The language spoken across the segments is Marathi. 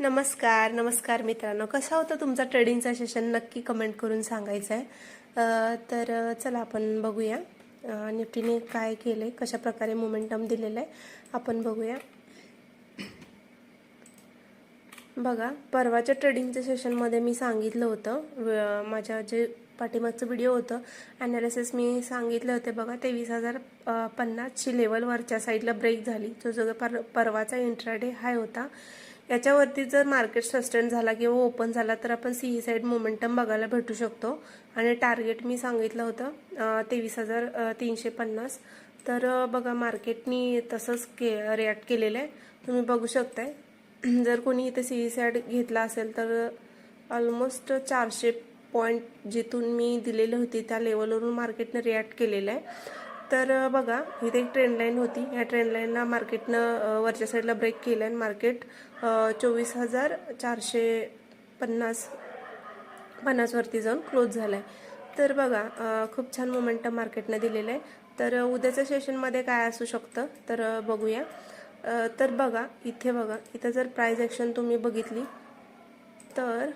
नमस्कार मित्रांनो, कसा होता तुमचा ट्रेडिंगचा सेशन नक्की कमेंट करून सांगायचं आहे। तर चला आपण बघूया निफ्टीने काय केले, कशा प्रकारे मोमेंटम दिलेलं आहे आपण बघूया। बघा, परवाच्या ट्रेडिंगच्या सेशनमध्ये मी सांगितलं होतं, माझ्या जे पाठीमागचं व्हिडिओ होतं ॲनालिसिस मी सांगितले होते बघा, 23,050ची लेवल वरच्या साईडला ब्रेक झाली, जो परवाचा इंट्राडे हाय होता। याच्यावरती जर मार्केट सस्टेन झाला किंवा ओपन झाला तर आपण सीई साईड मोमेंटम बघायला भेटू शकतो। आणि टार्गेट मी सांगितलं होतं 23,350। तर बघा, मार्केटनी तसंच रिॲक्ट केलेलं आहे, तुम्ही बघू शकताय। जर कोणी इथे सीई साईड घेतला असेल तर ऑलमोस्ट 400 पॉईंट जिथून मी दिलेली होती त्या लेवलवरून मार्केटने रिॲक्ट केलेलं आहे। तर बघा, इथे एक ट्रेंड लाईन होती, ह्या ट्रेंड लाईनला मार्केटनं वरच्या साईडला ब्रेक केलं आणि मार्केट 24,450 वरती जाऊन क्लोज झालं आहे। तर बघा, खूप छान मोमेंटम मार्केटनं दिलेलं आहे। तर उद्याच्या सेशनमध्ये काय असू शकतं तर बघूया। तर बघा, इथे जर प्राइस ॲक्शन तुम्ही बघितली तर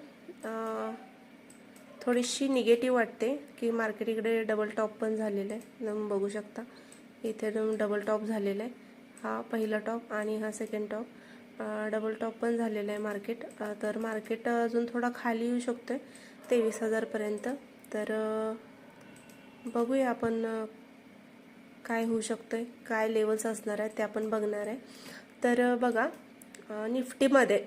थोडीशी निगेटिव्ह वाटते की मार्केट इकडे डबल टॉप पण झालेलं आहे, तुम्ही बघू शकता इथे डबल टॉप झालेला आहे, हा पहिला टॉप आणि हा सेकंड टॉप, डबल टॉप पण झालेला आहे मार्केट। तर मार्केट अजून थोडा खाली येऊ शकतो 23,000 पर्यंत। तर बघूया आपण काय होऊ शकतंय, काय लेवल्स असणार आहेत ते आपण बघणार आहे। तर बघा, निफ्टीमध्ये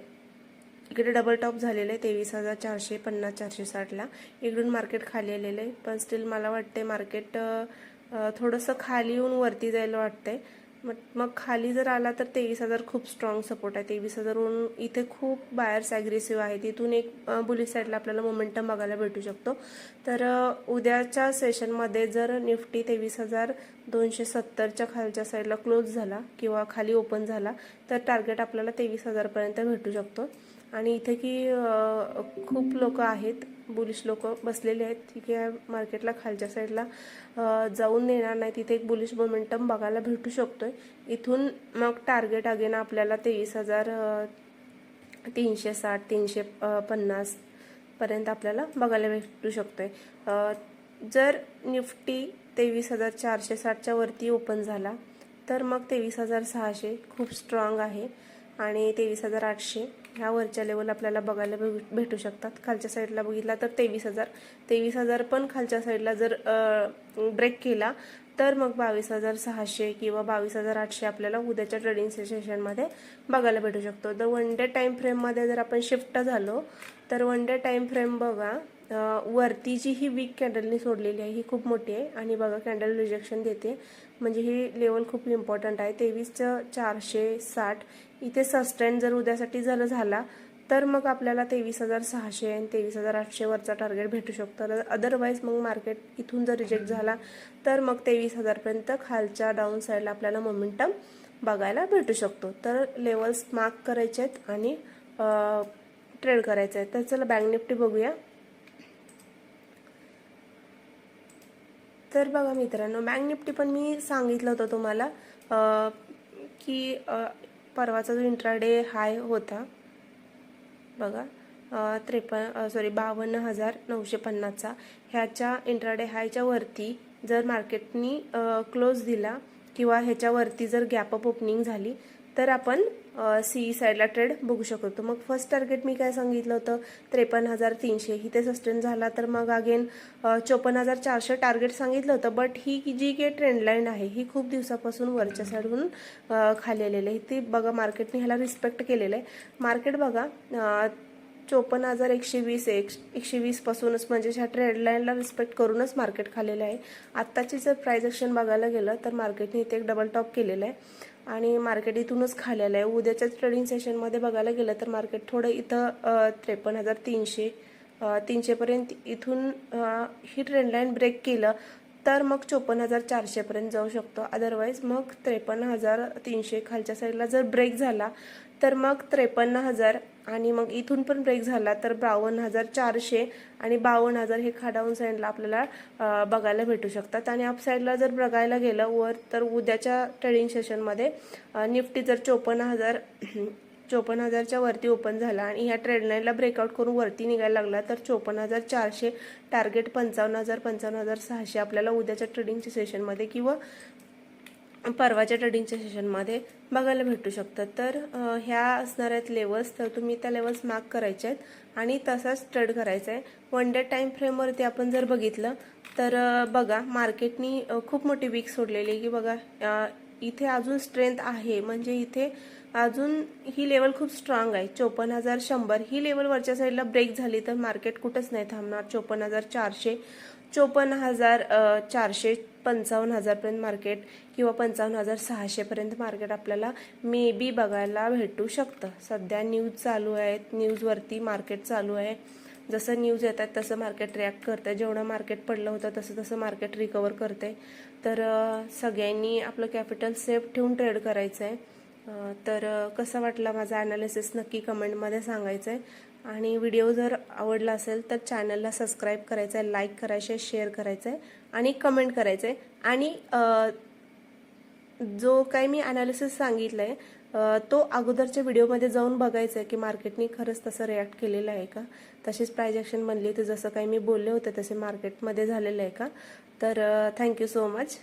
इकडे डबल टॉप झालेलं आहे 23,450 460ला, इकडून मार्केट खाली आलेलं आहे, पण स्टील मला वाटते मार्केट थोडंसं खाली येऊन वरती जायला वाटतंय। मग खाली जर आला तर 23,000 खूप स्ट्रॉंग सपोर्ट आहे। 23,000वरून इथे खूप बायर्स ॲग्रेसिव्ह आहेत, इथून एक बुलिश साईडला आपल्याला मोमेंटम बघायला भेटू शकतो। तर उद्याच्या सेशनमध्ये जर निफ्टी 23,270च्या खालच्या साईडला क्लोज झाला किंवा खाली ओपन झाला तर टार्गेट आपल्याला 23,000 पर्यंत भेटू शकतो। आणि इथे की खूप लोक आहेत, बुलिश लोक बसलेले आहेत, ठीक आहे, मार्केटला खालच्या साईडला जाऊन येणार नाही, तिथे एक बुलिश मोमेंटम बघायला भेटू शकतोय। इथून मग टार्गेट अगेन आपल्याला 23,360 350 पर्यंत आपल्याला बघायला भेटू शकतोय। जर निफ्टी 23,460च्या वरती ओपन झाला तर मग 23,600 खूप स्ट्रॉंग आहे आणि 23,800 ह्या वरच्या लेवल आपल्याला बघायला भेटू शकतात। खालच्या साईडला बघितला तर 23,000 पण खालच्या साईडला जर ब्रेक केला तर मग 22,600 किंवा 22,800 आपल्याला उद्याच्या ट्रेडिंग सेशनमध्ये बघायला भेटू शकतो। तर वन डे टाइम फ्रेममध्ये जर आपण शिफ्ट झालो तर वन डे टाइम फ्रेम बघा, वरती जी ही वीक कॅन्डलनी सोडलेली आहे ही खूप मोठी आहे आणि बघा कॅन्डल रिजेक्शन देते, म्हणजे ही लेवल खूप इम्पॉर्टंट आहे। 23,460 इथे सस्टेन जर उद्यासाठी जर झाला तर मग आपल्याला 23,600 आणि 23,800 वरचा टार्गेट भेटू शकतो। अदरवाईज मग मार्केट इथून जर रिजेक्ट झाला तर मग 23,000 पर्यंत खालच्या डाऊन साईडला आपल्याला मोमेंटम बघायला भेटू शकतो। तर लेवल्स मार्क करायचे आहेत आणि ट्रेड करायचं आहे। तर चला बँक निफ्टी बघूया। तर बघा मित्रांनो, बँक निफ्टी पण मी सांगितलं होतं तुम्हाला की परवाचा जो इंट्राडे हाय होता बघा 52,950चा, ह्याच्या इंट्राडे हायच्या वरती जर मार्केटनी क्लोज दिला किंवा ह्याच्यावरती जर गॅप अप ओपनिंग झाली तर आपण सीई साईडला ट्रेड बघू शकतो। मग फर्स्ट टार्गेट मी काय सांगितलं होतं 53,300, इथे सस्टेन झाला तर मग अगेन 54,400 टार्गेट सांगितलं होतं। बट ही जी काही ट्रेंड लाईन आहे ही खूप दिवसापासून वरच्या साईडहून खाली आलेली आहे, ती बघा मार्केटने ह्याला रिस्पेक्ट केलेलं आहे। मार्केट बघा 54,120 120 पासूनच, म्हणजे ह्या ट्रेंड लाईनला रिस्पेक्ट करूनच मार्केट खालेलं आहे। आत्ताची जर प्राइस ॲक्शन बघायला गेलं तर मार्केटने इथे एक डबल टॉप केलेलं आहे आणि मार्केट इथूनच खाली आलं आहे। उद्याच्या ट्रेडिंग सेशनमध्ये बघायला गेलं तर मार्केट थोडं इथं 53,300 पर्यंत इथून ही ट्रेंड लाईन ब्रेक केलं तर मग 54,400 पर्यंत जाऊ शकतो। अदरवाईज मग 53,300 खालच्या साईडला जर ब्रेक झाला तर मग 53,000 आणि मग इथून पण ब्रेक झाला तर 52,400 आणि 52,000 हे डाऊन साईडला आपल्याला बघायला भेटू शकतात। आणि अप साईडला जर बघायला गेलं वर तर उद्याच्या ट्रेडिंग सेशनमध्ये निफ्टी जर 54,000च्या वरती ओपन झाला आणि ह्या ट्रेंडलाईनला ब्रेकआउट करून वरती निघायला लागला तर 54,400 टार्गेट 55,000 55,600 आपल्याला उद्याच्या ट्रेडिंगच्या सेशनमध्ये किंवा परवाच्या ट्रेडिंगच्या सेशनमध्ये बघायला भेटू शकतात। तर ह्या असणार आहेत लेवल्स, तर तुम्ही त्या लेवल्स मार्क करायचे आहेत आणि तसाच ट्रेड करायचा आहे। वन डे टाईम फ्रेमवरती आपण जर बघितलं तर बघा मार्केटनी खूप मोठी वीक सोडलेली आहे की बघा इथे अजून स्ट्रेंथ आहे, म्हणजे इथे अजून ही लेवल खूप स्ट्रॉंग आहे। 54,100 ही लेवल वरच्या साईडला ब्रेक झाली तर मार्केट कुठंच नाही थांबणार। 54,400 54,400 55,000 पर्यंत मार्केट किंवा 55,600 पर्यंत मार्केट आपल्याला मे बी बघायला भेटू शकतं। सध्या न्यूज चालू आहेत, न्यूजवरती मार्केट चालू आहे। जसं न्यूज येतात तसं मार्केट रिॲक्ट करतं, जेवढं मार्केट पडलं होतं तसं तसं मार्केट रिकवर करते। तर सगळ्यांनी आपलं कॅपिटल सेफ ठेवून ट्रेड करायचं आहे। तर कसा वाटला माझा ॲनालिसिस नक्की कमेंटमध्ये सांगायचं आहे आणि व्हिडिओ जर आवडला असेल तर चॅनलला सबस्क्राईब करायचं आहे, लाईक करायचं आहे, शेअर करायचं आहे आणि कमेंट करायचं आहे आणि जो काही मी ॲनालिसिस सांगितलं आहे तो अगोदरच्या व्हिडिओमध्ये जाऊन बघायचं आहे की मार्केटने खरंच तसं रिॲक्ट केलेलं आहे का, तशीच प्राइस ॲक्शन बनली तर जसं काही मी बोलले होते तसे मार्केटमध्ये झालेलं आहे का। तर थँक्यू सो मच।